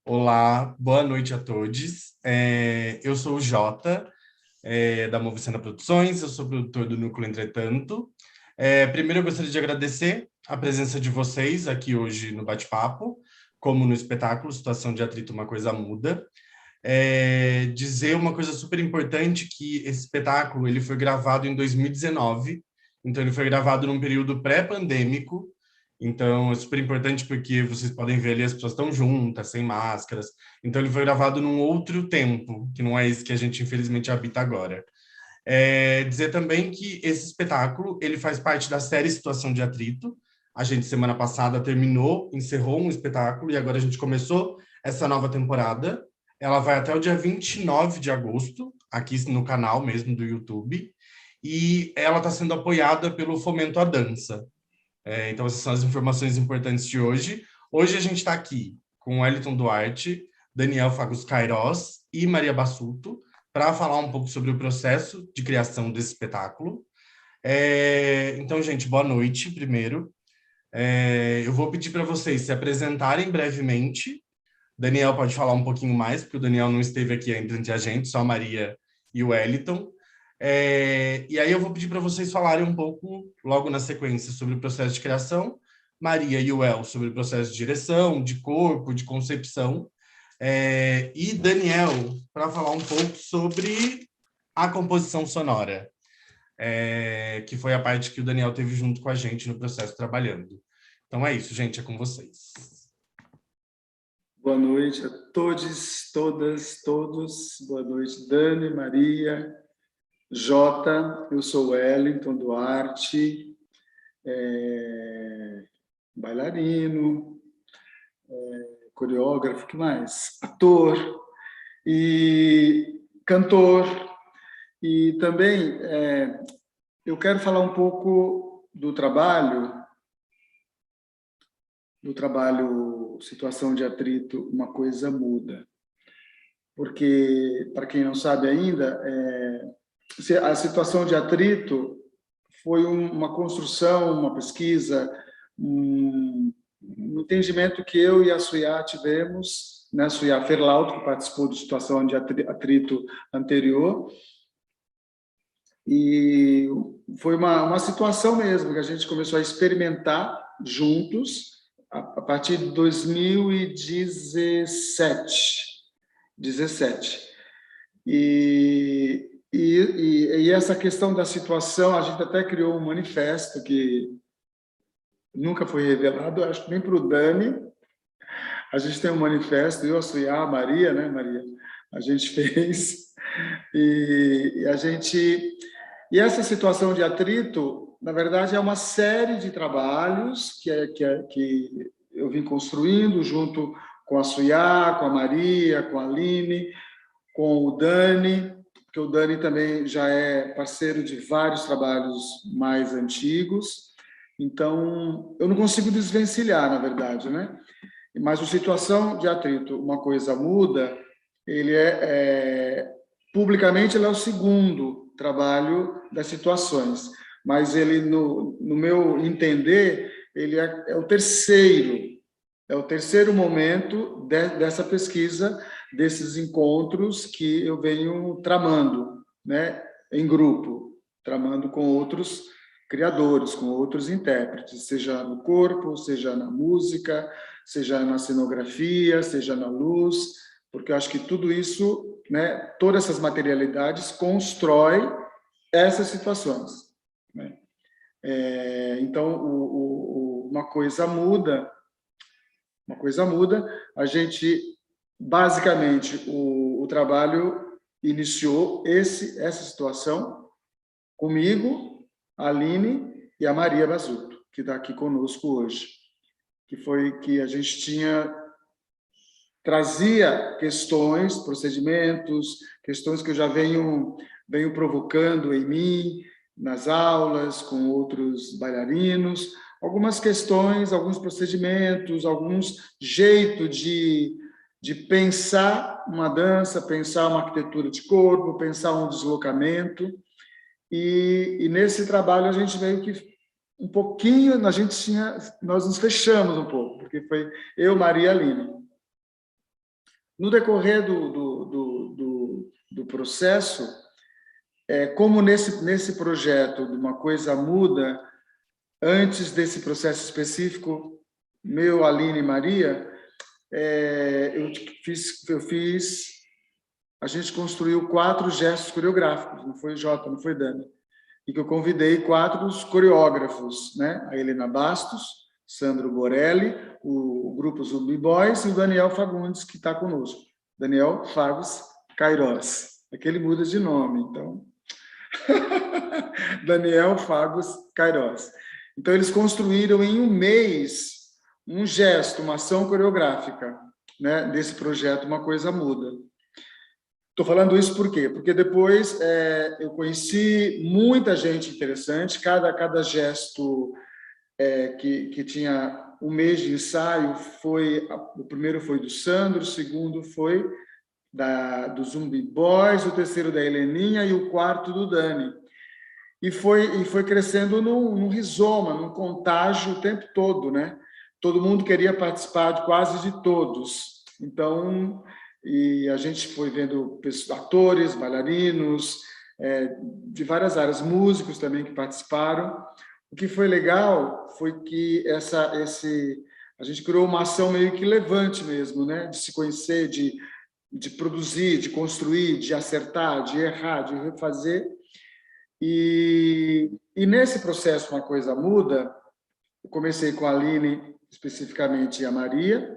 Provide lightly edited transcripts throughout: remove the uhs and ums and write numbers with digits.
Olá, boa noite a todos. Eu sou o Jota, da Movicena Produções, eu sou produtor do Núcleo Entretanto. Primeiro, eu gostaria de agradecer a presença de vocês aqui hoje no bate-papo, como no espetáculo Situação de Atrito, Uma Coisa Muda. Dizer uma coisa super importante, que esse espetáculo ele foi gravado em 2019, então ele foi gravado num período pré-pandêmico, então é super importante porque vocês podem ver ali as pessoas estão juntas, sem máscaras, então ele foi gravado num outro tempo, que não é esse que a gente infelizmente habita agora. Dizer também que esse espetáculo ele faz parte da série Situação de Atrito. A gente semana passada encerrou um espetáculo e agora a gente começou essa nova temporada. Ela vai até o dia 29 de agosto, aqui no canal mesmo do YouTube, e ela está sendo apoiada pelo Fomento à Dança. Então, essas são as informações importantes de hoje. Hoje a gente está aqui com Wellington Duarte, Daniel Fagus Queiroz e Maria Bassuto para falar um pouco sobre o processo de criação desse espetáculo. Então, gente, boa noite, primeiro. Eu vou pedir para vocês se apresentarem brevemente. Daniel pode falar um pouquinho mais, porque o Daniel não esteve aqui ainda entre a gente, só a Maria e o Wellington. E aí eu vou pedir para vocês falarem um pouco, logo na sequência, sobre o processo de criação, Maria e o El sobre o processo de direção, de corpo, de concepção, e Daniel para falar um pouco sobre a composição sonora, que foi a parte que o Daniel teve junto com a gente no processo trabalhando. Então é isso, gente, é com vocês. Boa noite a todos, todas, todos. Boa noite, Dani, Maria, Jota. Eu sou Wellington Duarte, bailarino, coreógrafo, que mais? Ator e cantor. E também eu quero falar um pouco do trabalho Situação de Atrito, Uma Coisa Muda. Porque, para quem não sabe ainda, a situação de atrito foi uma construção, uma pesquisa, um entendimento que eu e a Suyá tivemos, né? Suyá Ferlauto, que participou de situação de atrito anterior, e foi uma situação mesmo que a gente começou a experimentar juntos a partir de 2017. E essa questão da situação, a gente até criou um manifesto que nunca foi revelado, acho que nem para o Dani. A gente tem um manifesto, eu, a Suyá, a Maria, né, Maria? A gente fez. E essa situação de atrito, na verdade, é uma série de trabalhos que eu vim construindo junto com a Suyá, com a Maria, com a Aline, com o Dani, porque o Dani também já é parceiro de vários trabalhos mais antigos. Então, eu não consigo desvencilhar, na verdade, né? Mas a situação de atrito, Uma Coisa Muda, ele publicamente ele é o segundo trabalho das situações, mas ele, no meu entender, ele é o terceiro momento dessa pesquisa, desses encontros que eu venho tramando, né, em grupo, tramando com outros criadores, com outros intérpretes, seja no corpo, seja na música, seja na cenografia, seja na luz, porque eu acho que tudo isso, né, todas essas materialidades constrói essas situações, né? Então, uma coisa muda, a gente, basicamente, o trabalho iniciou essa situação comigo, a Aline e a Maria Bassuto, que está aqui conosco hoje, que foi que a gente trazia questões, procedimentos, questões que eu já venho provocando em mim, nas aulas, com outros bailarinos, algumas questões, alguns procedimentos, alguns jeitos de pensar uma dança, pensar uma arquitetura de corpo, pensar um deslocamento. E nesse trabalho a gente veio que um pouquinho, nós nos fechamos um pouco, porque foi eu, Maria e Aline. No decorrer do processo, como nesse projeto de Uma Coisa Muda, antes desse processo específico, meu, Aline e Maria, a gente construiu 4 gestos coreográficos, não foi Jota, não foi Dani, e que eu convidei 4 coreógrafos, né? A Helena Bastos, Sandro Borelli, o grupo Zumbi Boys e o Daniel Fagundes, que está conosco. Daniel Fagos Cairós. Aqui ele muda de nome, então. Daniel Fagos Cairós. Então, eles construíram em um mês um gesto, uma ação coreográfica, né, desse projeto Uma Coisa Muda. Estou falando isso por quê? Porque depois eu conheci muita gente interessante, cada gesto que tinha um mês de ensaio, o primeiro foi do Sandro, o segundo foi do Zumbi Boys, o terceiro da Heleninha e o quarto do Dani. E foi crescendo num rizoma, num contágio o tempo todo, né? Todo mundo queria participar de quase de todos. Então, e a gente foi vendo atores, bailarinos, de várias áreas, músicos também que participaram. O que foi legal foi que a gente criou uma ação meio que levante mesmo, né? De se conhecer, de produzir, de construir, de acertar, de errar, de refazer. E nesse processo Uma Coisa Muda, eu comecei com a Aline, especificamente, e a Maria,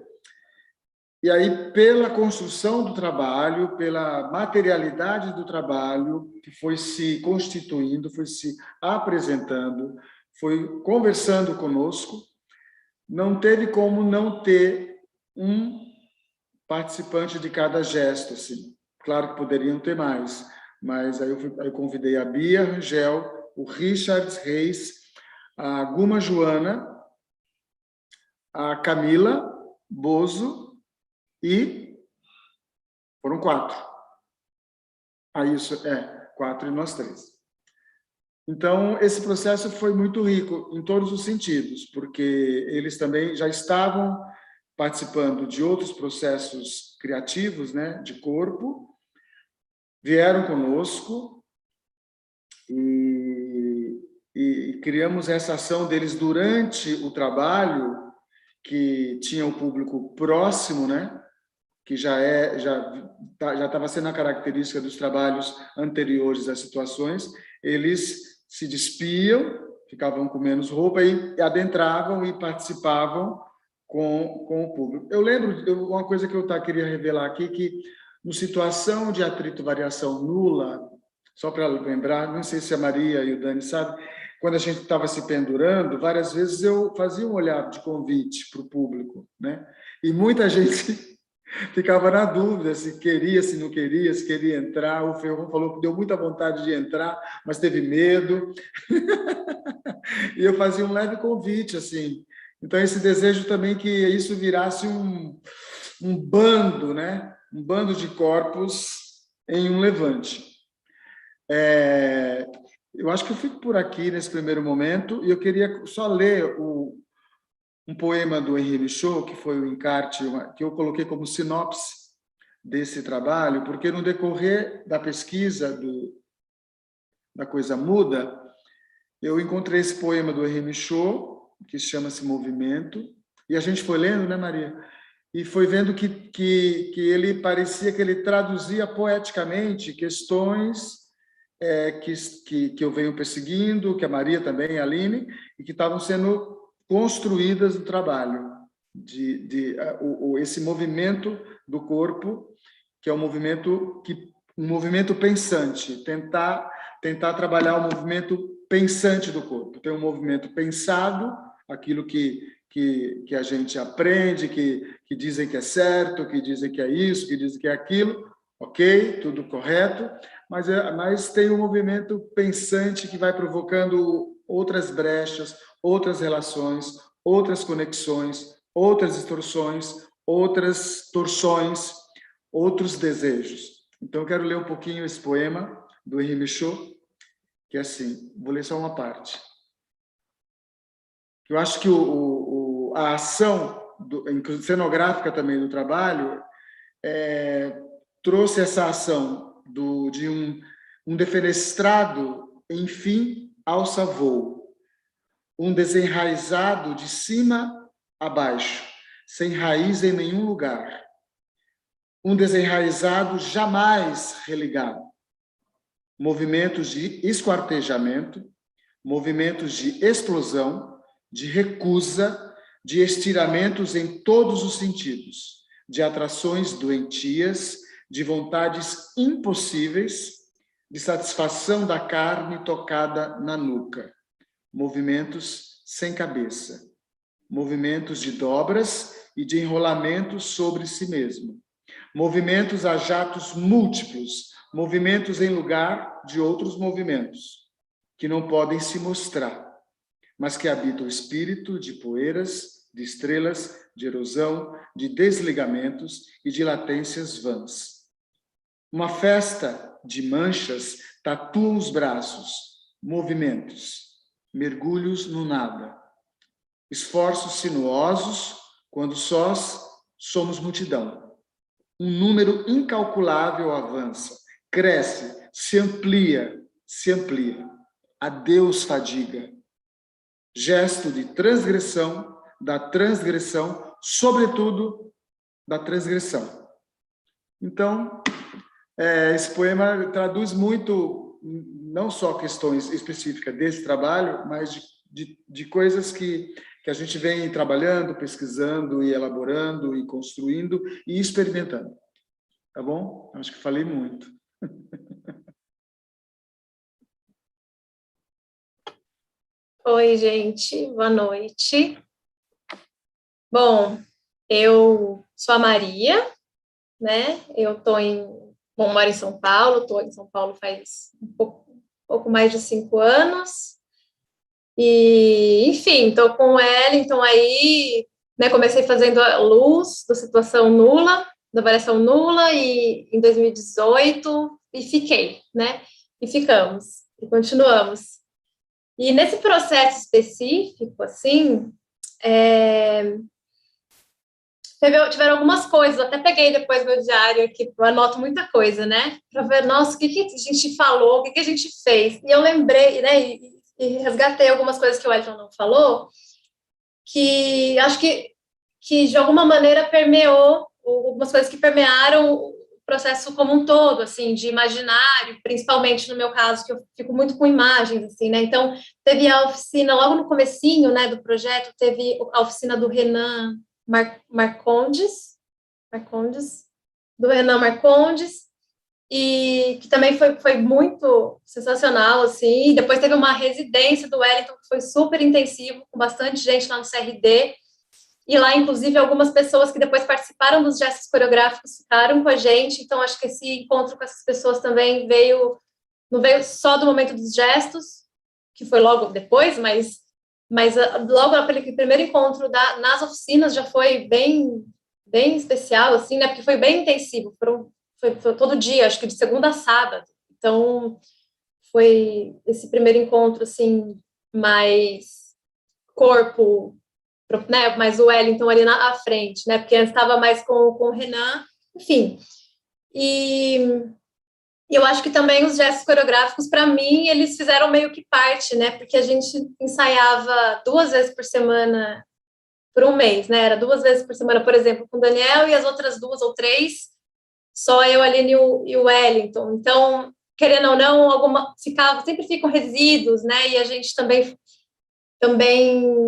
e aí, pela construção do trabalho, pela materialidade do trabalho, que foi se constituindo, foi se apresentando, foi conversando conosco, não teve como não ter um participante de cada gesto, assim. Claro que poderiam ter mais, mas aí eu convidei a Bia Rangel, o Richard Reis, a Guma Joana, a Camila Bozo e foram 4. Isso 4 e nós 3. Então, esse processo foi muito rico em todos os sentidos, porque eles também já estavam participando de outros processos criativos, né, de corpo, vieram conosco e criamos essa ação deles durante o trabalho, que tinha um público próximo, né, que já estava sendo a característica dos trabalhos anteriores às situações. Eles se despiam, ficavam com menos roupa e adentravam e participavam com o público. Eu lembro, uma coisa que eu queria revelar aqui, que no situação de atrito variação nula, só para lembrar, não sei se a Maria e o Dani sabem, quando a gente estava se pendurando, várias vezes eu fazia um olhar de convite para o público, né? E muita gente ficava na dúvida se queria, se não queria, se queria entrar. O Ferron falou que deu muita vontade de entrar, mas teve medo. E eu fazia um leve convite, assim. Então, esse desejo também que isso virasse um bando, né? Um bando de corpos em um levante. Eu acho que eu fico por aqui nesse primeiro momento e eu queria só ler um poema do Henri Michaud, que foi o encarte, que eu coloquei como sinopse desse trabalho, porque no decorrer da pesquisa da Coisa Muda, eu encontrei esse poema do Henri Michaud, que chama-se Movimento, e a gente foi lendo, né, Maria? E foi vendo que ele parecia que ele traduzia poeticamente questões que eu venho perseguindo, que a Maria também, a Aline, e que estavam sendo construídas no trabalho, esse movimento do corpo, que é um movimento pensante, tentar trabalhar o movimento pensante do corpo. Tem um movimento pensado, aquilo que a gente aprende, que dizem que é certo, que dizem que é isso, que dizem que é aquilo, ok, tudo correto, mas tem um movimento pensante que vai provocando outras brechas, outras relações, outras conexões, outras distorções, outras torções, outros desejos. Então, eu quero ler um pouquinho esse poema do Henri Michaud, que é assim, vou ler só uma parte. Eu acho que a ação cenográfica também do trabalho, trouxe essa ação de um defenestrado, enfim, alça voo, um desenraizado de cima a baixo, sem raiz em nenhum lugar, um desenraizado jamais religado, movimentos de esquartejamento, movimentos de explosão, de recusa, de estiramentos em todos os sentidos, de atrações doentias, de vontades impossíveis, de satisfação da carne tocada na nuca, movimentos sem cabeça, movimentos de dobras e de enrolamentos sobre si mesmo, movimentos a jatos múltiplos, movimentos em lugar de outros movimentos, que não podem se mostrar, mas que habitam o espírito de poeiras, de estrelas, de erosão, de desligamentos e de latências vãs. Uma festa de manchas tatua os braços, movimentos, mergulhos no nada, esforços sinuosos quando sós somos multidão. Um número incalculável avança, cresce, se amplia. Adeus, fadiga. Gesto de transgressão, da transgressão, sobretudo da transgressão. Então, esse poema traduz muito, não só questões específicas desse trabalho, mas de coisas que a gente vem trabalhando, pesquisando e elaborando e construindo e experimentando. Tá bom? Acho que falei muito. Oi, gente. Boa noite. Bom, eu sou a Maria, né? Eu moro em São Paulo, estou em São Paulo faz um pouco mais de 5 anos. E, enfim, estou com o Wellington aí, né? Comecei fazendo a luz da situação nula, da variação nula, e em 2018, e fiquei, né? E ficamos, e continuamos. E nesse processo específico, assim, tiveram algumas coisas, eu até peguei depois meu diário aqui, eu anoto muita coisa, né? Para ver, nossa, o que a gente falou, o que a gente fez. E eu lembrei, né, e resgatei algumas coisas que o Elton não falou, que acho que de alguma maneira permeou, algumas coisas que permearam o processo como um todo, assim, de imaginário, principalmente no meu caso, que eu fico muito com imagens, assim, né? Então, teve a oficina, logo no comecinho, né, do projeto, teve a oficina do Renan Marcondes, e que também foi muito sensacional, assim. E depois teve uma residência do Wellington, que foi super intensivo, com bastante gente lá no CRD, e lá, inclusive, algumas pessoas que depois participaram dos gestos coreográficos ficaram com a gente, então acho que esse encontro com essas pessoas também não veio só do momento dos gestos, que foi logo depois, mas logo aquele primeiro encontro nas oficinas já foi bem especial, assim, né, porque foi bem intensivo, foi todo dia, acho que de segunda a sábado, então foi esse primeiro encontro, assim, mais corpo, né, mais o Wellington ali à frente, né, porque antes estava mais com o Renan, enfim. E eu acho que também os gestos coreográficos, para mim, eles fizeram meio que parte, né, porque a gente ensaiava 2 vezes por semana por um mês, né, era 2 vezes por semana, por exemplo, com o Daniel, e as outras 2 ou 3, só eu, a Aline e o Wellington. Então, querendo ou não, sempre ficam resíduos, né, e a gente também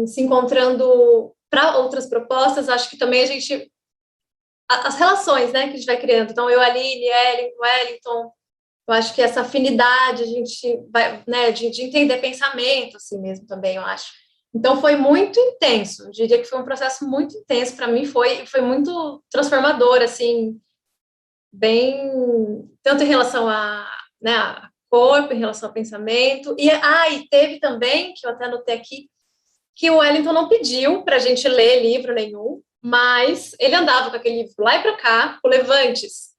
se encontrando para outras propostas, acho que também as relações, né, que a gente vai criando, então eu, Aline, Wellington, eu acho que essa afinidade a gente vai, né, de entender pensamento, assim mesmo também, eu acho. Então foi muito intenso, eu diria que foi um processo muito intenso, para mim foi muito transformador, assim, bem, tanto em relação né, a corpo, em relação ao pensamento, e teve também, que eu até anotei aqui, que o Wellington não pediu para a gente ler livro nenhum, mas ele andava com aquele livro lá e para cá, o Levantes,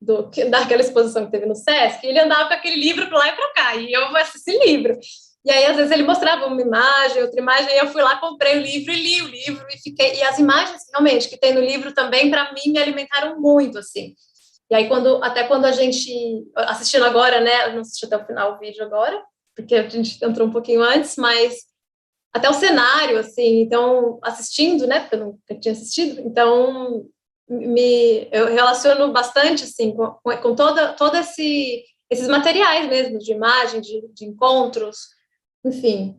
daquela exposição que teve no Sesc, ele andava com aquele livro para lá e para cá, e eu assisti esse livro. E aí, às vezes, ele mostrava uma imagem, outra imagem, e eu fui lá, comprei o livro e li o livro, e as imagens, realmente, que tem no livro também, para mim, me alimentaram muito, assim. E aí, até quando a gente, assistindo agora, né, eu não assisti até o final o vídeo agora, porque a gente entrou um pouquinho antes, mas até o cenário, assim, então, assistindo, né, porque eu nunca tinha assistido, então, eu relaciono bastante, assim, com todo esses materiais mesmo, de imagem, de encontros, enfim.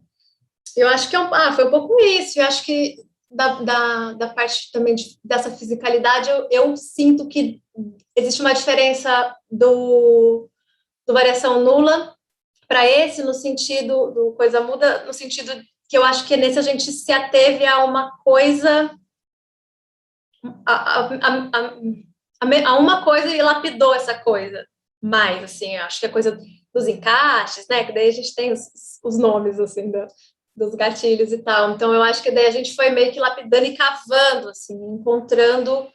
Eu acho que foi um pouco isso, eu acho que da parte também dessa fisicalidade, eu sinto que existe uma diferença do Variação Nula para esse, no sentido do Coisa Muda, no sentido que eu acho que nesse a gente se ateve a uma coisa, a uma coisa e lapidou essa coisa mais, assim, eu acho que a coisa dos encaixes, né, que daí a gente tem os nomes, assim, dos gatilhos e tal, então eu acho que daí a gente foi meio que lapidando e cavando, assim, encontrando,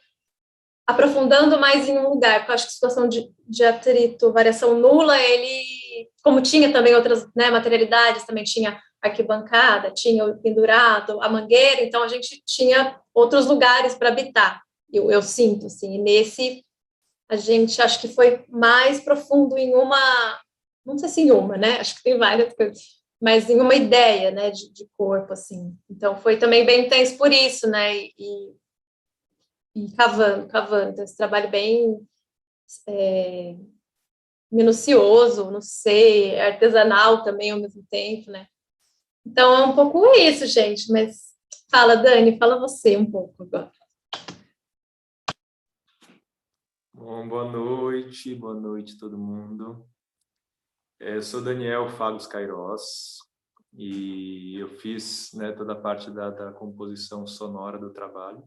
aprofundando mais em um lugar, porque eu acho que a situação de atrito, variação nula, ele, como tinha também outras, né, materialidades, também tinha arquibancada, tinha o pendurado, a mangueira, então a gente tinha outros lugares para habitar, eu sinto, assim, e nesse a gente acho que foi mais profundo em uma, não sei se em uma, né, acho que tem várias coisas, mas em uma ideia, né, de corpo, assim, então foi também bem intenso por isso, né, e cavando, então esse trabalho bem minucioso, não sei, artesanal também ao mesmo tempo, né, então é um pouco isso, gente, mas fala, Dani, fala você um pouco agora. Bom, boa noite todo mundo. Eu sou Daniel Fagos Queiroz e eu fiz, né, toda a parte da composição sonora do trabalho.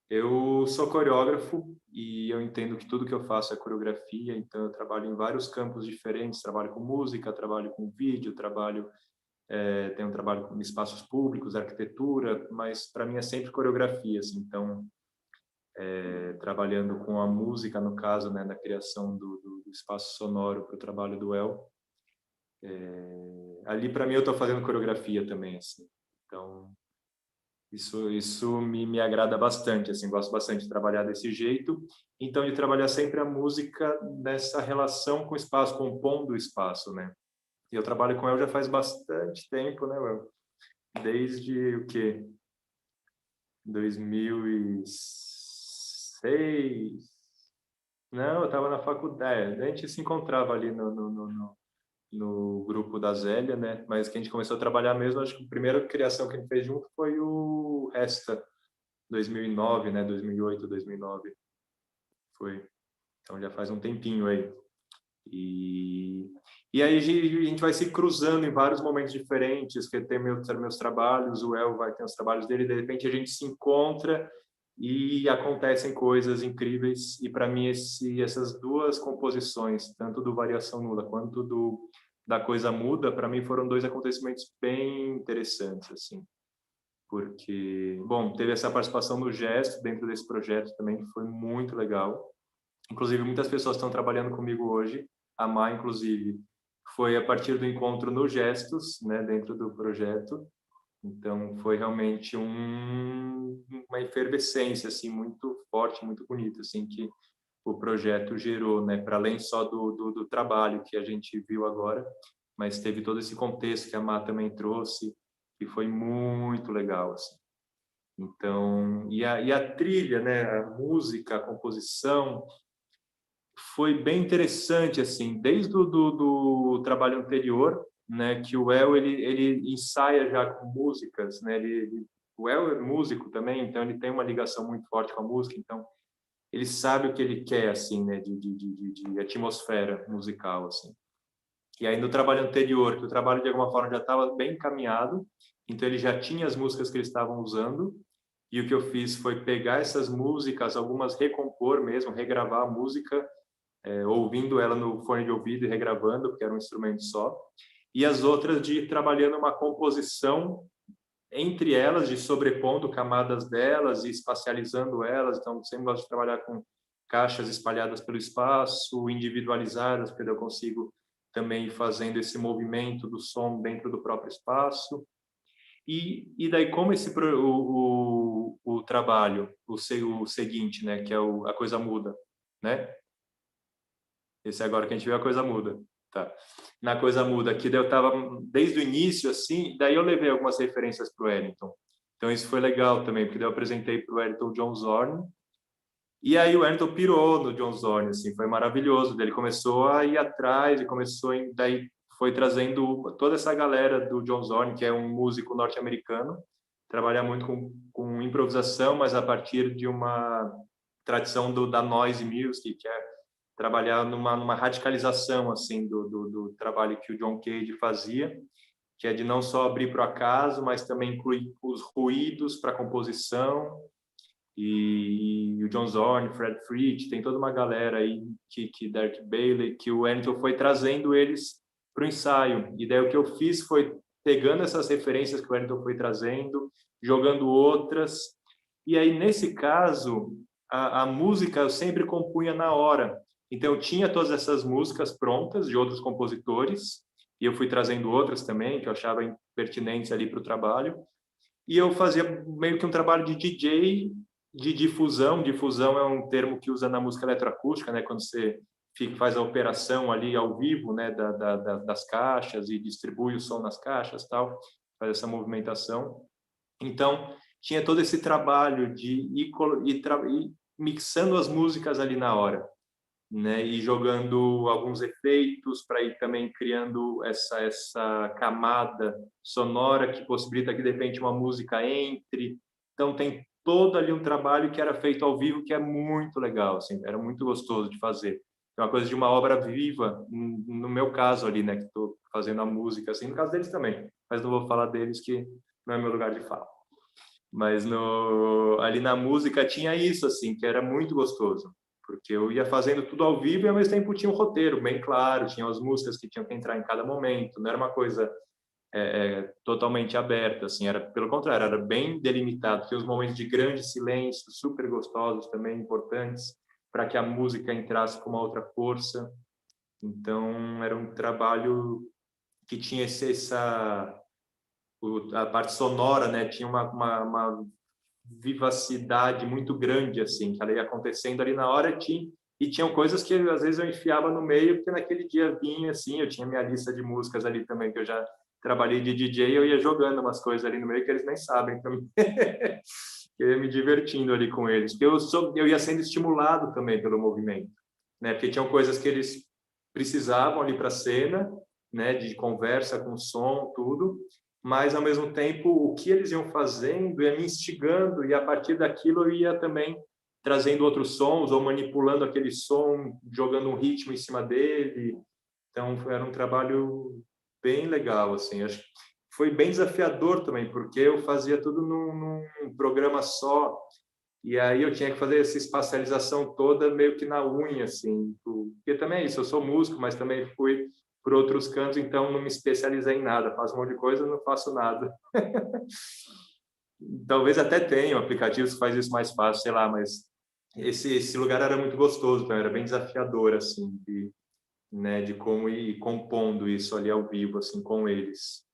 Eu sou coreógrafo e eu entendo que tudo que eu faço é coreografia, então eu trabalho em vários campos diferentes, trabalho com música, trabalho com vídeo, tenho um trabalho com espaços públicos, arquitetura, mas para mim é sempre coreografia, assim, então trabalhando com a música, no caso, né, na criação do espaço sonoro para o trabalho do El. Ali, para mim, eu estou fazendo coreografia também, assim. Então, isso me agrada bastante, assim, gosto bastante de trabalhar desse jeito. Então, de trabalhar sempre a música nessa relação com o espaço, compondo o espaço, né? E eu trabalho com El já faz bastante tempo, né, El? Desde o quê? 2006. Não, eu estava na faculdade. A gente se encontrava ali no grupo da Zélia, né? Mas que a gente começou a trabalhar mesmo, acho que a primeira criação que a gente fez junto foi o Resta, 2009, né? 2008, 2009. Foi. Então já faz um tempinho aí. E aí a gente vai se cruzando em vários momentos diferentes, que tem meus trabalhos, o El vai ter os trabalhos dele, de repente a gente se encontra e acontecem coisas incríveis. E para mim essas duas composições, tanto do Variação Nula quanto da Coisa Muda, para mim foram dois acontecimentos bem interessantes, assim. Porque, bom, teve essa participação no Gesto dentro desse projeto também, que foi muito legal. Inclusive, muitas pessoas estão trabalhando comigo hoje. A Má, inclusive, foi a partir do encontro no Gestos, né, dentro do projeto. Então, foi realmente uma efervescência assim, muito forte, muito bonita, assim, que o projeto gerou, né, para além só do trabalho que a gente viu agora, mas teve todo esse contexto que a Má também trouxe, que foi muito legal, assim. Então, e a trilha, né, a música, a composição, foi bem interessante, assim, desde do trabalho anterior, né, que o El, ele ensaia já com músicas, né, o El é músico também, então ele tem uma ligação muito forte com a música, então ele sabe o que ele quer, assim, né, de atmosfera musical, assim. E aí no trabalho anterior, que o trabalho de alguma forma já estava bem encaminhado, então ele já tinha as músicas que eles estavam usando, e o que eu fiz foi pegar essas músicas, algumas recompor mesmo, regravar a música, ouvindo ela no fone de ouvido e regravando, porque era um instrumento só, e as outras de ir trabalhando uma composição entre elas, de sobrepondo camadas delas e espacializando elas. Então, sempre gosto de trabalhar com caixas espalhadas pelo espaço, individualizadas, porque eu consigo também ir fazendo esse movimento do som dentro do próprio espaço. E daí, como o trabalho, o seguinte, né, que é a Coisa Muda, né? Esse é agora que a gente vê a coisa muda. Tá. Na coisa muda, que eu estava desde o início, assim, daí eu levei algumas referências para o Wellington. Então isso foi legal também, porque daí eu apresentei para o Wellington o John Zorn, e aí o Wellington pirou no John Zorn, assim, foi maravilhoso. Daí ele começou a ir atrás, e daí foi trazendo toda essa galera do John Zorn, que é um músico norte-americano, trabalha muito com improvisação, mas a partir de uma tradição da noise music, que é trabalhar numa radicalização assim do trabalho que o John Cage fazia, que é de não só abrir para o acaso, mas também incluir os ruídos para a composição. E o John Zorn, Fred Fritz, tem toda uma galera aí, que Derek Bailey, que o Wellington foi trazendo eles para o ensaio. E daí o que eu fiz foi pegando essas referências que o Wellington foi trazendo, jogando outras. E aí, nesse caso, a música eu sempre compunha na hora. Então, eu tinha todas essas músicas prontas de outros compositores, e eu fui trazendo outras também, que eu achava pertinentes ali para o trabalho. E eu fazia meio que um trabalho de DJ, de difusão. Difusão é um termo que usa na música eletroacústica, né? Quando você faz a operação ali ao vivo, né? Das caixas e distribui o som nas caixas, tal, faz essa movimentação. Então, tinha todo esse trabalho de ir mixando as músicas ali na hora, né? E jogando alguns efeitos para ir também criando essa camada sonora que possibilita que de repente uma música entre. Então tem todo ali um trabalho que era feito ao vivo, que é muito legal, assim, era muito gostoso de fazer. É uma coisa de uma obra viva, no meu caso ali, né, que estou fazendo a música, assim, no caso deles também, mas não vou falar deles, que não é meu lugar de fala. Mas ali na música tinha isso, assim, que era muito gostoso, porque eu ia fazendo tudo ao vivo e ao mesmo tempo tinha um roteiro bem claro, tinha as músicas que tinham que entrar em cada momento, não era uma coisa totalmente aberta, assim, era pelo contrário, era bem delimitado, tinha os momentos de grande silêncio, super gostosos também, importantes, para que a música entrasse com uma outra força. Então, era um trabalho que tinha a parte sonora, né, tinha uma vivacidade muito grande, assim, que ela ia acontecendo ali na hora, e tinham coisas que às vezes eu enfiava no meio, porque naquele dia vinha, assim, eu tinha minha lista de músicas ali também, que eu já trabalhei de DJ, eu ia jogando umas coisas ali no meio que eles nem sabem também. Eu ia me divertindo ali com eles, porque eu ia sendo estimulado também pelo movimento, né, porque tinham coisas que eles precisavam ali para a cena, né, de conversa com som, tudo, mas ao mesmo tempo o que eles iam fazendo ia me instigando, e a partir daquilo eu ia também trazendo outros sons ou manipulando aquele som, jogando um ritmo em cima dele. Então era um trabalho bem legal, assim. Acho que foi bem desafiador também, porque eu fazia tudo num programa só, e aí eu tinha que fazer essa espacialização toda meio que na unha, assim, porque também é isso, eu sou músico, mas também fui por outros cantos, então não me especializei em nada, faço um monte de coisa, não faço nada. Talvez até tenha aplicativos que faz isso mais fácil, sei lá, mas esse lugar era muito gostoso, então era bem desafiador, assim, né, de como ir compondo isso ali ao vivo, assim, com eles.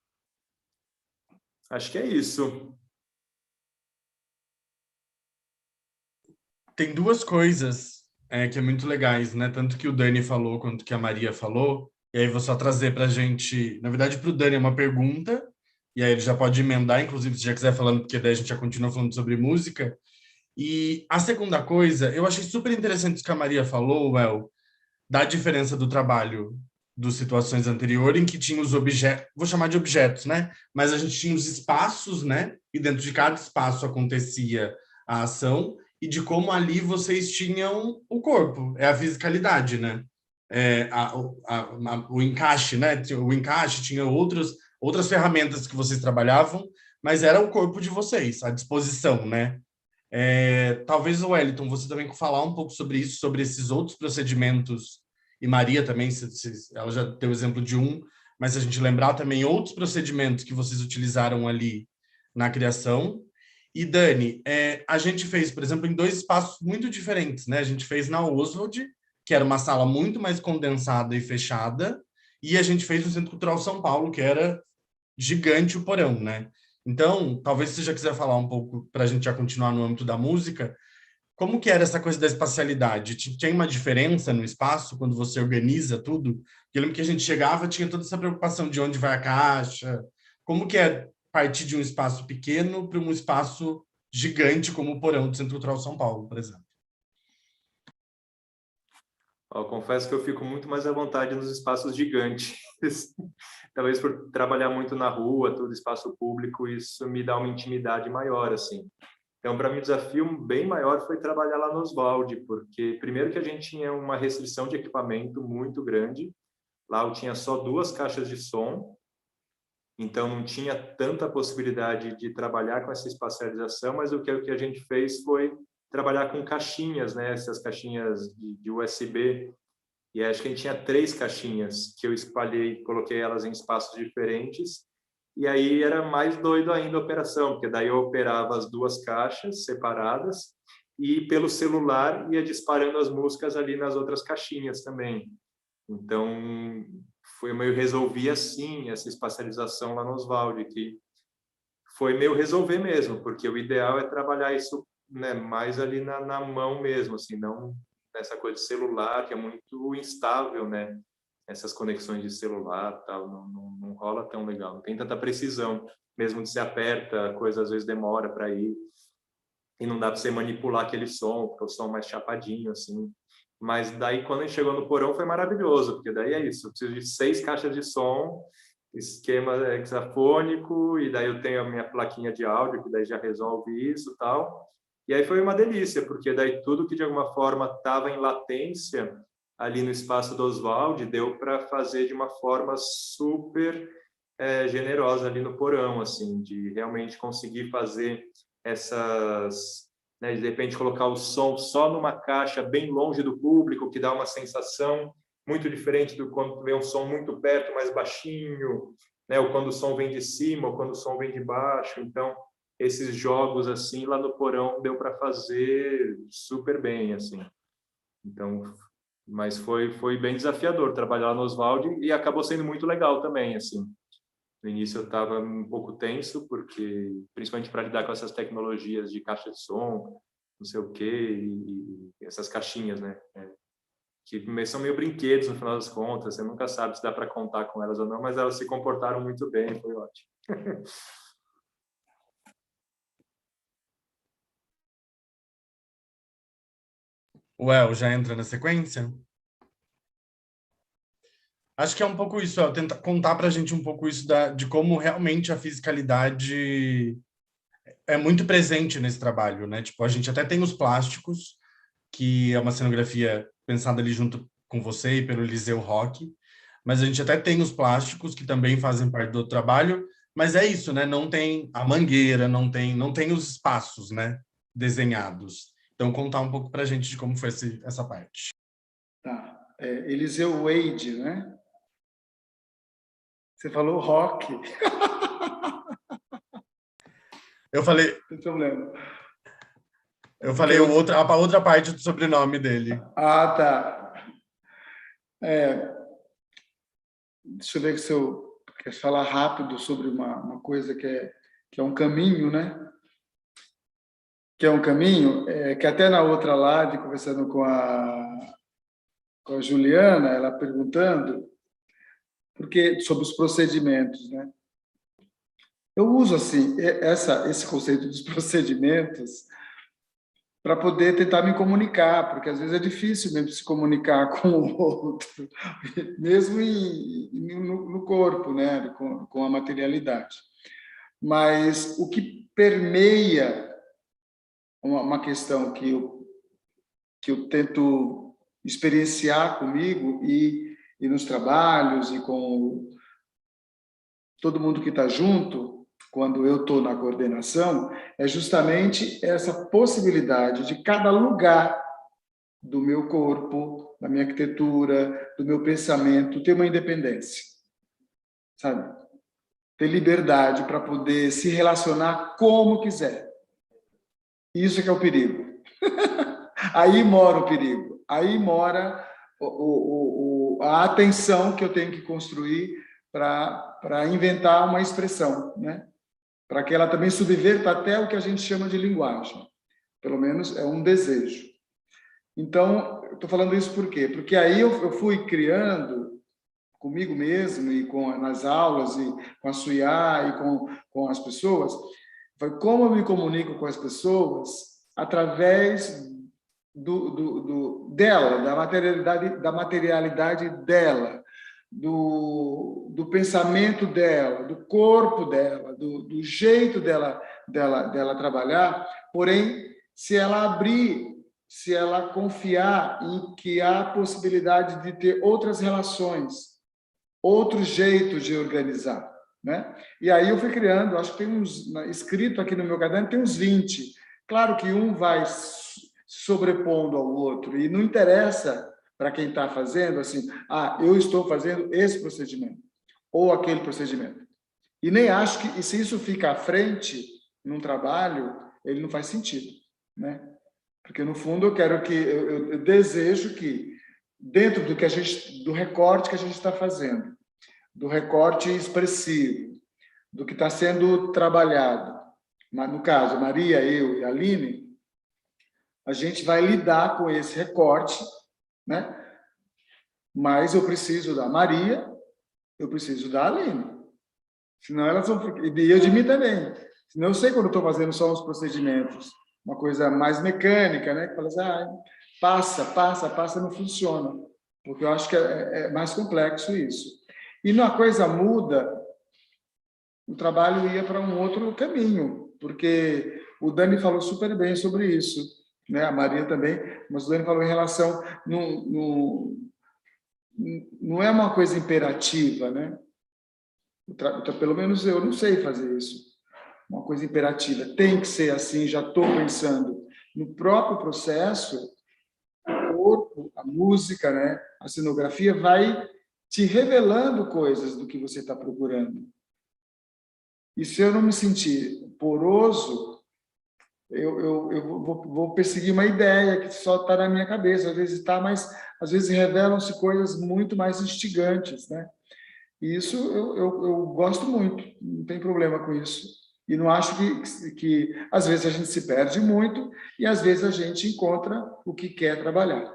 Acho que é isso. Tem duas coisas que é muito legais, né? Tanto que o Dani falou quanto que a Maria falou. E aí vou só trazer para a gente... Na verdade, para o Dani é uma pergunta, e aí ele já pode emendar, inclusive, se já quiser falando, porque daí a gente já continua falando sobre música. E a segunda coisa, eu achei super interessante o que a Maria falou, Well, da diferença do trabalho dos situações anteriores, em que tinha os objetos, vou chamar de objetos, né? Mas a gente tinha os espaços, né? E dentro de cada espaço acontecia a ação, e de como ali vocês tinham o corpo, é a fisicalidade, né? O encaixe, né? O encaixe tinha outras ferramentas que vocês trabalhavam, mas era o corpo de vocês, à disposição, né? Talvez o Wellington, você também falar um pouco sobre isso, sobre esses outros procedimentos, e Maria também, ela já deu o exemplo de um, mas se a gente lembrar também outros procedimentos que vocês utilizaram ali na criação. E Dani, a gente fez, por exemplo, em dois espaços muito diferentes, né? A gente fez na Oswald, que era uma sala muito mais condensada e fechada, e a gente fez no Centro Cultural São Paulo, que era gigante o porão, né? Então, talvez você já quiser falar um pouco, para a gente já continuar no âmbito da música, Como que era essa coisa da espacialidade? Tinha uma diferença no espaço quando você organiza tudo? Eu lembro que a gente chegava, tinha toda essa preocupação de onde vai a caixa. Como que é partir de um espaço pequeno para um espaço gigante como o Porão do Centro Cultural São Paulo, por exemplo? Eu confesso que eu fico muito mais à vontade nos espaços gigantes. Talvez por trabalhar muito na rua, todo espaço público, isso me dá uma intimidade maior, assim. Então, para mim, o desafio bem maior foi trabalhar lá no Oswald, porque primeiro que a gente tinha uma restrição de equipamento muito grande. Lá eu tinha só 2 caixas de som, então não tinha tanta possibilidade de trabalhar com essa espacialização, mas o que a gente fez foi trabalhar com caixinhas, né? Essas caixinhas de USB. E acho que a gente tinha 3 caixinhas que eu espalhei, coloquei elas em espaços diferentes. E aí era mais doido ainda a operação, porque daí eu operava as 2 caixas separadas e pelo celular ia disparando as músicas ali nas outras caixinhas também. Então, foi meio resolvi assim essa espacialização lá no Oswald, que foi meio resolver mesmo, porque o ideal é trabalhar isso, né, mais ali na mão mesmo, assim, não nessa coisa de celular, que é muito instável, né? Essas conexões de celular, tal, não rola tão legal, não tem tanta precisão, mesmo que você aperta, a coisa às vezes demora para ir, e não dá para você manipular aquele som, porque o som é mais chapadinho, assim. Mas daí, quando a gente chegou no Porão, foi maravilhoso, porque daí é isso, eu preciso de 6 caixas de som, esquema hexafônico, e daí eu tenho a minha plaquinha de áudio, que daí já resolve isso e tal. E aí foi uma delícia, porque daí tudo que de alguma forma estava em latência ali no espaço do Oswald, deu para fazer de uma forma super generosa ali no Porão, assim, de realmente conseguir fazer essas, né, de repente colocar o som só numa caixa bem longe do público, que dá uma sensação muito diferente do quando vem um som muito perto, mais baixinho, né, ou quando o som vem de cima, ou quando o som vem de baixo. Então, esses jogos assim lá no Porão deu para fazer super bem, assim. Então, mas foi bem desafiador trabalhar lá no Oswald e acabou sendo muito legal também, assim. No início eu estava um pouco tenso, porque principalmente para lidar com essas tecnologias de caixa de som, não sei o quê, e essas caixinhas, né? Que são meio brinquedos no final das contas, você nunca sabe se dá para contar com elas ou não, mas elas se comportaram muito bem, foi ótimo. O El já entra na sequência? Acho que é um pouco isso, ó, tentar contar para a gente um pouco isso de como realmente a fisicalidade é muito presente nesse trabalho, né? Tipo, a gente até tem os plásticos, que é uma cenografia pensada ali junto com você e pelo Eliseu Roque, mas a gente até tem os plásticos que também fazem parte do trabalho, mas é isso, né? Não tem a mangueira, não tem os espaços, né, desenhados. Então, contar um pouco para a gente de como foi essa parte. Tá. Eliseu Wade, né? Você falou rock. Eu falei, Não tem problema. eu falei a outra parte do sobrenome dele. Ah, tá. Deixa eu ver se eu quer falar rápido sobre uma coisa que é um caminho, né? Que é um caminho, que até na outra live, conversando com a Juliana, ela perguntando sobre os procedimentos, né? Eu uso assim esse conceito dos procedimentos para poder tentar me comunicar, porque às vezes é difícil mesmo se comunicar com o outro, mesmo no corpo, né? Com a materialidade. Mas o que permeia uma questão que eu tento experienciar comigo e nos trabalhos e com todo mundo que está junto, quando eu estou na coordenação, é justamente essa possibilidade de cada lugar do meu corpo, da minha arquitetura, do meu pensamento, ter uma independência, sabe? Ter liberdade para poder se relacionar como quiser. Isso que é o perigo. Aí mora o perigo. Aí mora a atenção que eu tenho que construir para inventar uma expressão, né? Para que ela também subverta até o que a gente chama de linguagem. Pelo menos é um desejo. Então, eu estou falando isso por quê? Porque aí eu fui criando comigo mesmo e nas aulas e com a Suyá e com as pessoas, foi como eu me comunico com as pessoas através dela, da materialidade dela, do pensamento dela, do corpo dela, do jeito dela trabalhar. Porém, se ela abrir, se ela confiar em que há possibilidade de ter outras relações, outros jeitos de organizar, né? E aí eu fui criando, acho que tem escrito aqui no meu caderno, tem uns 20. Claro que um vai sobrepondo ao outro, e não interessa para quem está fazendo, assim, eu estou fazendo esse procedimento, ou aquele procedimento. E nem acho que, e se isso fica à frente num trabalho, ele não faz sentido, né? Porque, no fundo, eu desejo que, dentro do recorte que a gente está fazendo, do recorte expressivo, do que está sendo trabalhado, no caso, Maria, eu e a Aline, a gente vai lidar com esse recorte, né? Mas eu preciso da Maria, eu preciso da Aline. Senão elas vão... E eu de mim também. Senão eu sei quando estou fazendo só uns procedimentos, uma coisa mais mecânica, né? Que fala assim, passa, não funciona. Porque eu acho que é mais complexo isso. E uma coisa muda, o trabalho ia para um outro caminho, porque o Dani falou super bem sobre isso, né? A Maria também, mas o Dani falou em relação... Não é uma coisa imperativa, né? Pelo menos eu não sei fazer isso. Uma coisa imperativa. Tem que ser assim, já estou pensando. No próprio processo, o corpo, a música, né? A cenografia vai te revelando coisas do que você está procurando. E se eu não me sentir poroso, eu vou perseguir uma ideia que só está na minha cabeça. Às vezes está, mas às vezes revelam-se coisas muito mais instigantes, né? E isso eu gosto muito, não tem problema com isso. E não acho que às vezes a gente se perde muito e às vezes a gente encontra o que quer trabalhar.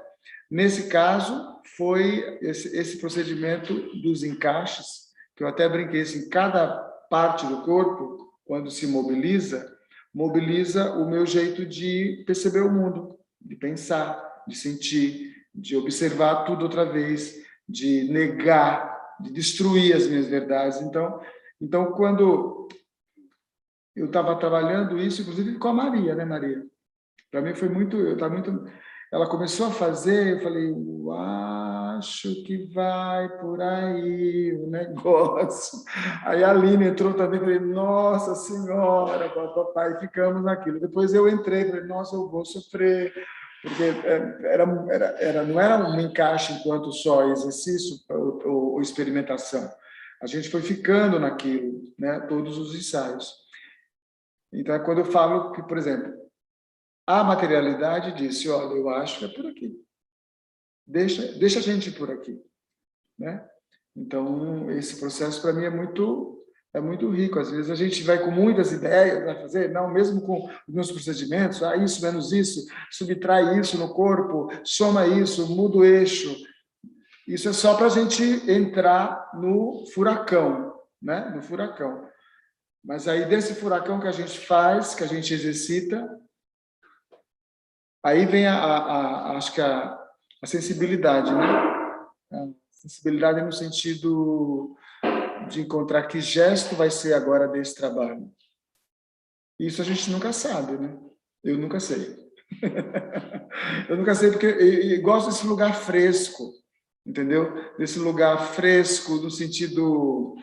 Nesse caso, foi esse procedimento dos encaixes, que eu até brinquei assim, cada parte do corpo, quando se mobiliza o meu jeito de perceber o mundo, de pensar, de sentir, de observar tudo outra vez, de negar, de destruir as minhas verdades. Então quando eu estava trabalhando isso, inclusive com a Maria, né, Maria? Para mim foi muito... Ela começou a fazer, eu falei, eu acho que vai por aí o negócio. Aí a Aline entrou também, falei, nossa senhora, papai, ficamos naquilo. Depois eu entrei, falei, nossa, eu vou sofrer, porque não era um encaixe enquanto só exercício ou experimentação. A gente foi ficando naquilo, né, todos os ensaios. Então, é quando eu falo que, por exemplo, a materialidade disse, olha, eu acho que é por aqui. Deixa a gente ir por aqui, né? Então, esse processo, para mim, é muito rico. Às vezes, a gente vai com muitas ideias, vai fazer, não, mesmo com os meus procedimentos, isso menos isso, subtrai isso no corpo, soma isso, muda o eixo. Isso é só para a gente entrar no furacão, né? No furacão. Mas aí, desse furacão que a gente faz, que a gente exercita, aí vem acho que a sensibilidade, né? A sensibilidade no sentido de encontrar que gesto vai ser agora desse trabalho. Isso a gente nunca sabe, né? Eu nunca sei. Eu nunca sei porque eu gosto desse lugar fresco, entendeu? Desse lugar fresco no sentido...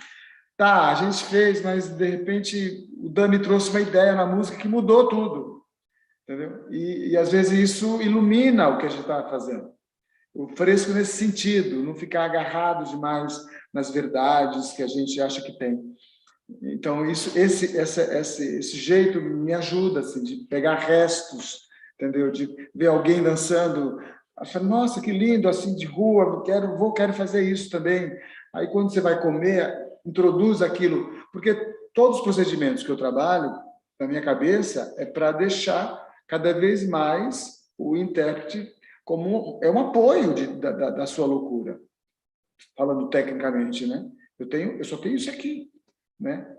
Tá, a gente fez, mas de repente o Dani trouxe uma ideia na música que mudou tudo. Entendeu? E às vezes isso ilumina o que a gente está fazendo. O fresco nesse sentido, não ficar agarrado demais nas verdades que a gente acha que tem. Então esse jeito me ajuda assim, de pegar restos, entendeu? De ver alguém dançando, achar, nossa, que lindo, assim de rua, quero fazer isso também. Aí quando você vai comer, introduz aquilo, porque todos os procedimentos que eu trabalho na minha cabeça é para deixar cada vez mais o intérprete como é um apoio da sua loucura, falando tecnicamente, né? Eu só tenho isso aqui, né?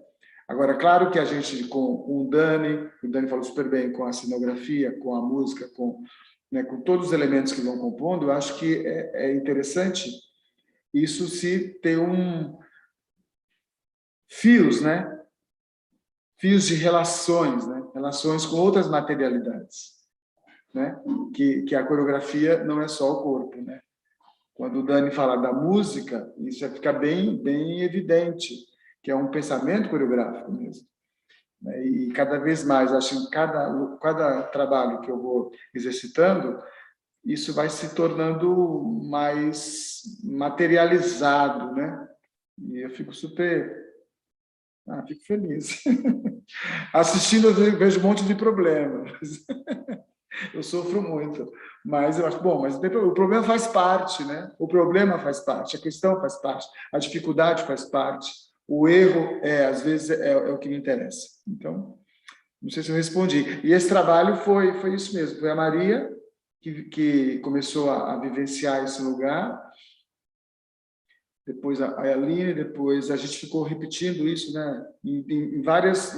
Agora, claro que a gente, com o Dani falou super bem, com a cenografia, com a música, né, com todos os elementos que vão compondo, eu acho que é interessante isso se ter fios, né? Fios de relações, né? Relações com outras materialidades, né? Que a coreografia não é só o corpo, né? Quando o Dani fala da música, isso fica bem evidente, que é um pensamento coreográfico mesmo. E cada vez mais, acho que cada trabalho que eu vou exercitando, isso vai se tornando mais materializado, né? E eu fico fico feliz. Assistindo, eu vejo um monte de problemas. Eu sofro muito, mas eu acho bom. Mas o problema faz parte, né? O problema faz parte, a questão faz parte, a dificuldade faz parte, o erro às vezes é o que me interessa. Então, não sei se eu respondi. E esse trabalho foi isso mesmo. Foi a Maria que começou a vivenciar esse lugar. Depois a Aline, depois a gente ficou repetindo isso, né? Em várias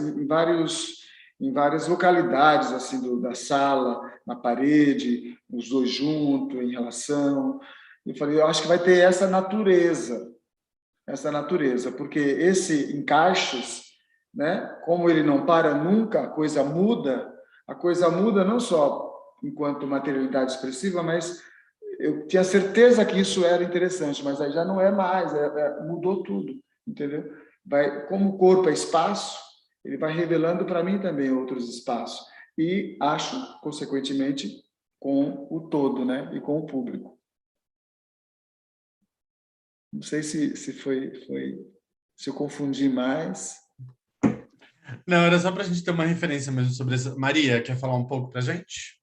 localidades assim da sala, na parede, os dois juntos, em relação. Eu falei, eu acho que vai ter essa natureza, porque esse encaixes, né? Como ele não para nunca, a coisa muda não só enquanto materialidade expressiva, mas eu tinha certeza que isso era interessante, mas aí já não é mais, mudou tudo, entendeu? Como o corpo é espaço, ele vai revelando para mim também outros espaços. E acho, consequentemente, com o todo, né? E com o público. Não sei se se eu confundi mais. Não, era só para a gente ter uma referência mesmo sobre isso. Maria, quer falar um pouco para a gente?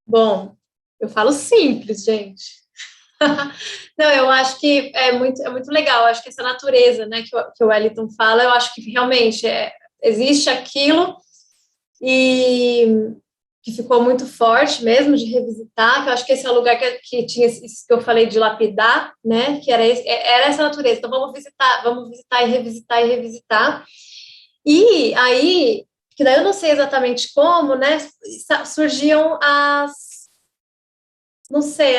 Bom, eu falo simples, gente. Não, eu acho que é muito legal. Eu acho que essa natureza, né, que o Wellington fala, eu acho que realmente existe aquilo e que ficou muito forte mesmo de revisitar, que eu acho que esse é o lugar que tinha isso que eu falei de lapidar, né, que era essa natureza. Então vamos visitar e revisitar. E aí, que daí eu não sei exatamente como, né, surgiam não sei,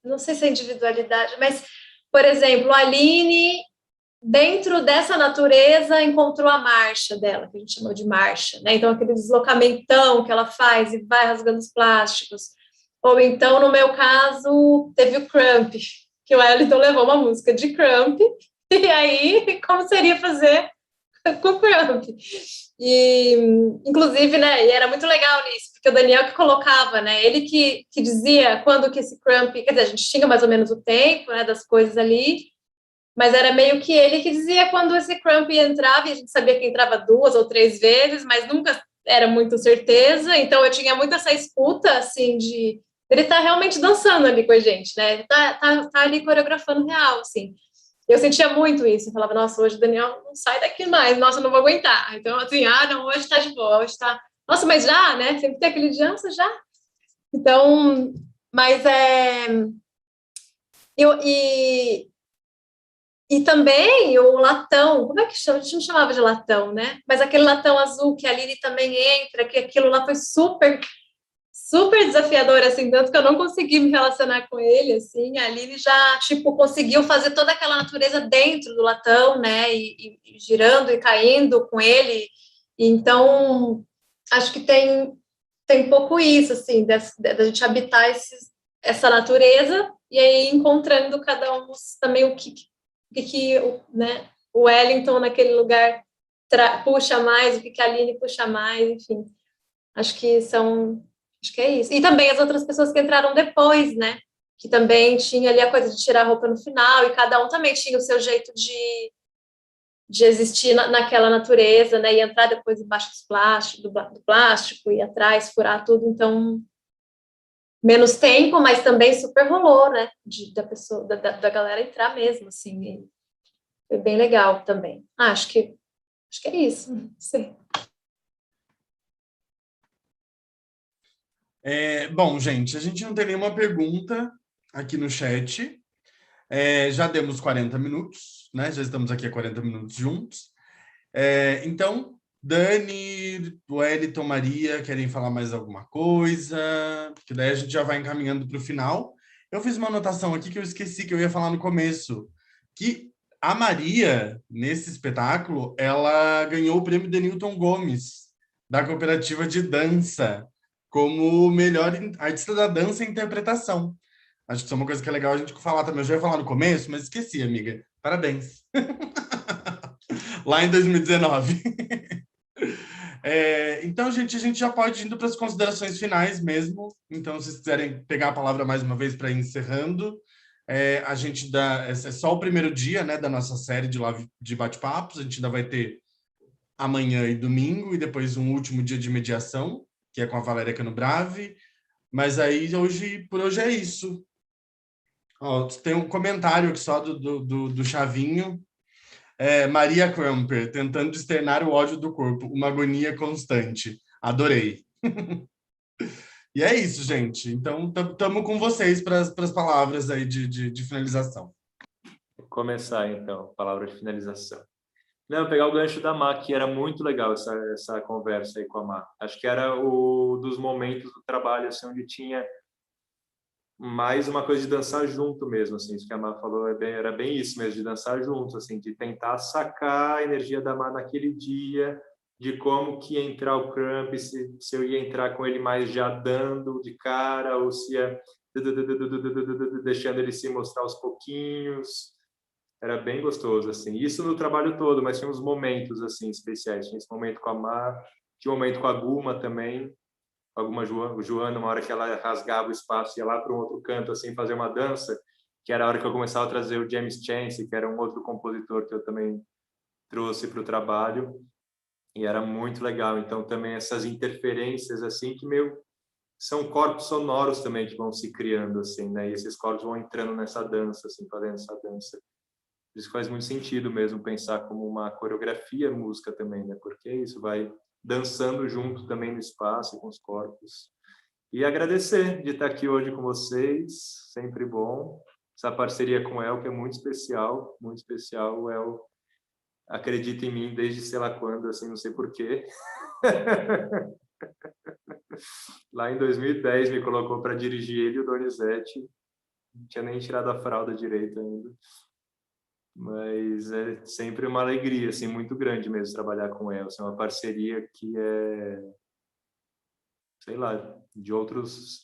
não sei se é individualidade, mas, por exemplo, a Aline, dentro dessa natureza, encontrou a marcha dela, que a gente chamou de marcha, né? Então, aquele deslocamentão que ela faz e vai rasgando os plásticos. Ou então, no meu caso, teve o Crump, que o Wellington levou uma música de Crump, e aí, como seria fazer com o Crump? E, inclusive, né, e era muito legal isso, porque o Daniel que colocava, né, ele que dizia quando que esse Crump, quer dizer, a gente tinha mais ou menos o tempo, né, das coisas ali, mas era meio que ele que dizia quando esse Crump entrava, e a gente sabia que entrava 2 ou 3 vezes, mas nunca era muito certeza, então eu tinha muito essa escuta, assim, de ele tá realmente dançando ali com a gente, né, ele tá ali coreografando real, assim. Eu sentia muito isso, eu falava, nossa, hoje o Daniel não sai daqui mais, nossa, eu não vou aguentar. Então, assim, não, hoje tá de boa, hoje tá... Nossa, mas já, né? Sempre tem aquele dia, nossa, já. Então, mas e também o latão, como é que chama? A gente não chamava de latão, né? Mas aquele latão azul que a Aline também entra, que aquilo lá foi super desafiador, assim, tanto que eu não consegui me relacionar com ele, assim, a Aline já, tipo, conseguiu fazer toda aquela natureza dentro do latão, né, e girando e caindo com ele, então, acho que tem pouco isso, assim, da gente habitar essa natureza, e aí encontrando cada um também o que né, o Wellington naquele lugar puxa mais, o que a Aline puxa mais, enfim, acho que é isso. E também as outras pessoas que entraram depois, né? Que também tinha ali a coisa de tirar a roupa no final, e cada um também tinha o seu jeito de existir naquela natureza, né? E entrar depois embaixo do plástico, ir atrás, furar tudo. Então, menos tempo, mas também super rolou, né? Da galera entrar mesmo, assim. Foi bem legal também. Acho que é isso. Não sei. Bom, gente, a gente não tem nenhuma pergunta aqui no chat. Já demos 40 minutos, né? Já estamos aqui há 40 minutos juntos. Então, Dani, Wellington, Maria, querem falar mais alguma coisa? Porque daí a gente já vai encaminhando para o final. Eu fiz uma anotação aqui que eu esqueci que eu ia falar no começo, que a Maria, nesse espetáculo, ela ganhou o prêmio Denilton Gomes, da Cooperativa de Dança, como melhor artista da dança e interpretação. Acho que isso é uma coisa que é legal a gente falar também. Eu já ia falar no começo, mas esqueci, amiga. Parabéns. Lá em 2019. Então, gente, a gente já pode ir indo para as considerações finais mesmo. Então, se vocês quiserem pegar a palavra mais uma vez para ir encerrando, a gente dá... É só o primeiro dia, né, da nossa série de bate-papos. A gente ainda vai ter amanhã e domingo, e depois um último dia de mediação, que é com a Valéria Canobrave. Mas aí, por hoje é isso. Ó, tem um comentário aqui só do Chavinho. Maria Crumper, tentando externar o ódio do corpo, uma agonia constante. Adorei. E é isso, gente. Então, estamos com vocês para as palavras aí de finalização. Vou começar, então, palavra de finalização. Não, pegar o gancho da Má, que era muito legal essa conversa aí com a Má. Acho que era dos momentos do trabalho, assim, onde tinha mais uma coisa de dançar junto mesmo, assim, isso que a Má falou era bem isso mesmo, de dançar junto, assim, de tentar sacar a energia da Má naquele dia, de como que ia entrar o Crump, se eu ia entrar com ele mais já dando de cara, ou se ia deixando ele se mostrar aos pouquinhos. Era bem gostoso, assim. Isso no trabalho todo, mas tinha uns momentos, assim, especiais. Tinha esse momento com a Má, tinha um momento com a Guma também, alguma Joana, uma hora que ela rasgava o espaço, ia lá para um outro canto, assim, fazer uma dança, que era a hora que eu começava a trazer o James Chance, que era um outro compositor que eu também trouxe para o trabalho, e era muito legal. Então, também essas interferências, assim, que são corpos sonoros também que vão se criando, assim, né? E esses corpos vão entrando nessa dança, assim, fazendo essa dança. Isso faz muito sentido mesmo, pensar como uma coreografia música também, né? Porque isso vai dançando junto também no espaço, com os corpos. E agradecer de estar aqui hoje com vocês, sempre bom. Essa parceria com o El, que é muito especial, muito especial. O El acredita em mim desde sei lá quando, assim, não sei porquê. Lá em 2010 me colocou para dirigir ele e o Donizete. Não tinha nem tirado a fralda direito ainda. Mas é sempre uma alegria, assim, muito grande mesmo trabalhar com ela. É uma parceria que é, sei lá, de outras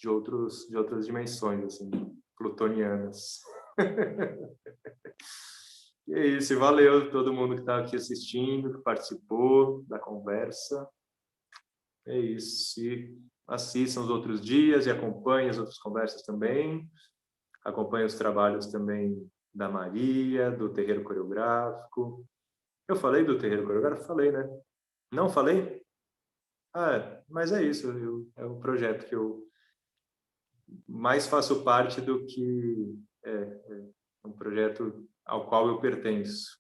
dimensões, assim, plutonianas. E é isso, valeu todo mundo que está aqui assistindo, que participou da conversa. É isso, e assistam os outros dias e acompanhem as outras conversas também. Acompanhem os trabalhos também da Maria, do Terreiro Coreográfico. Eu falei do Terreiro Coreográfico? Falei, né? Não falei? Mas é isso. É um projeto que eu mais faço parte do que um projeto ao qual eu pertenço.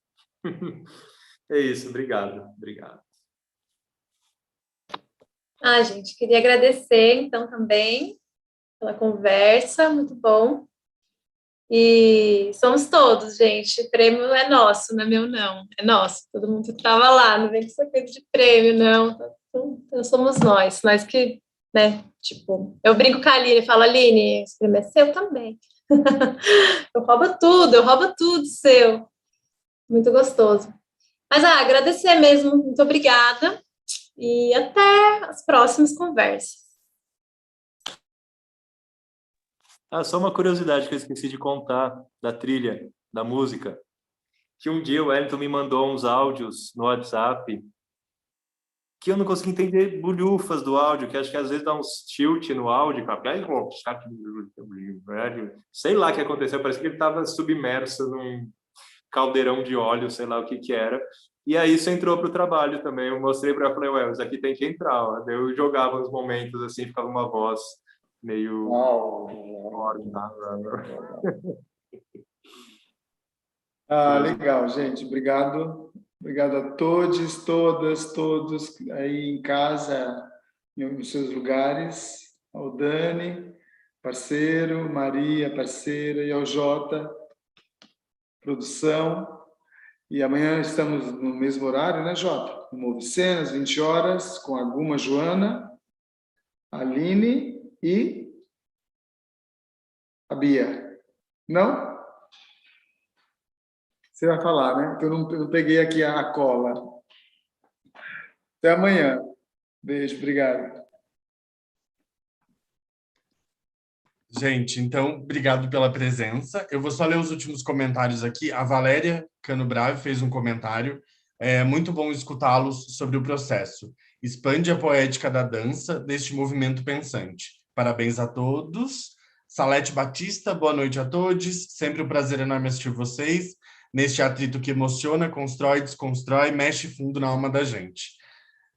É isso. Obrigado. Obrigado. Gente, queria agradecer, então, também pela conversa, muito bom. E somos todos, gente. O prêmio é nosso, não é meu, não. É nosso. Todo mundo que estava lá, não vem com essa coisa de prêmio, não. Então, somos nós que, né? Tipo, eu brinco com a Aline e falo, Aline, esse prêmio é seu também. eu roubo tudo seu. Muito gostoso. Mas, agradecer mesmo. Muito obrigada. E até as próximas conversas. Só uma curiosidade que eu esqueci de contar da trilha, da música. Que um dia o Wellington me mandou uns áudios no WhatsApp que eu não consegui entender bulhufas do áudio, que acho que às vezes dá uns tilt no áudio. Sei lá o que aconteceu, parece que ele estava submerso num caldeirão de óleo, sei lá o que era. E aí isso entrou para o trabalho também. Eu mostrei para ela, falei, isso aqui tem que entrar. Ó. Eu jogava uns momentos assim, ficava uma voz meio... Legal, gente. Obrigado. Obrigado a todos aí em casa, nos seus lugares. ao Dani, parceiro, Maria, parceira, e ao Jota, produção. E amanhã estamos no mesmo horário, né, Jota? No Move Cenas, 20 horas, com a Guma Joana, a Aline e a Bia. Não? Você vai falar, né? Que eu não peguei aqui a cola. Até amanhã. Beijo, obrigado. Gente, então, obrigado pela presença. Eu vou só ler os últimos comentários aqui. A Valéria Cano Brave fez um comentário. É muito bom escutá-los sobre o processo. Expande a poética da dança deste movimento pensante. Parabéns a todos. Salete Batista, boa noite a todos. Sempre um prazer enorme assistir vocês. Neste atrito que emociona, constrói, desconstrói, mexe fundo na alma da gente.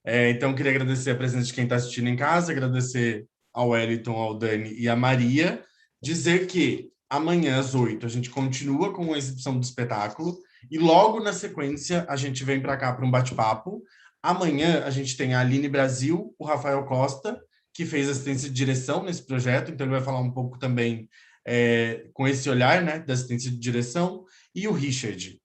Então, queria agradecer a presença de quem está assistindo em casa, agradecer ao Wellington, ao Dani e à Maria, dizer que amanhã às 8 a gente continua com a exibição do espetáculo e logo na sequência a gente vem para cá para um bate-papo. Amanhã a gente tem a Aline Brasil, o Rafael Costa, que fez assistência de direção nesse projeto, então ele vai falar um pouco também com esse olhar, né, da assistência de direção, e o Richard.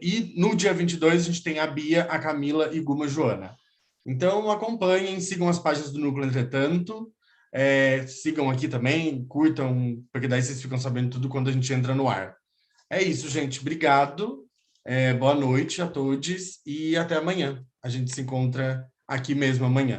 E no dia 22 a gente tem a Bia, a Camila e Guma Joana. Então acompanhem, sigam as páginas do Núcleo Entretanto, sigam aqui também, curtam, porque daí vocês ficam sabendo tudo quando a gente entra no ar. É isso, gente. Obrigado. Boa noite a todos e até amanhã. A gente se encontra aqui mesmo amanhã.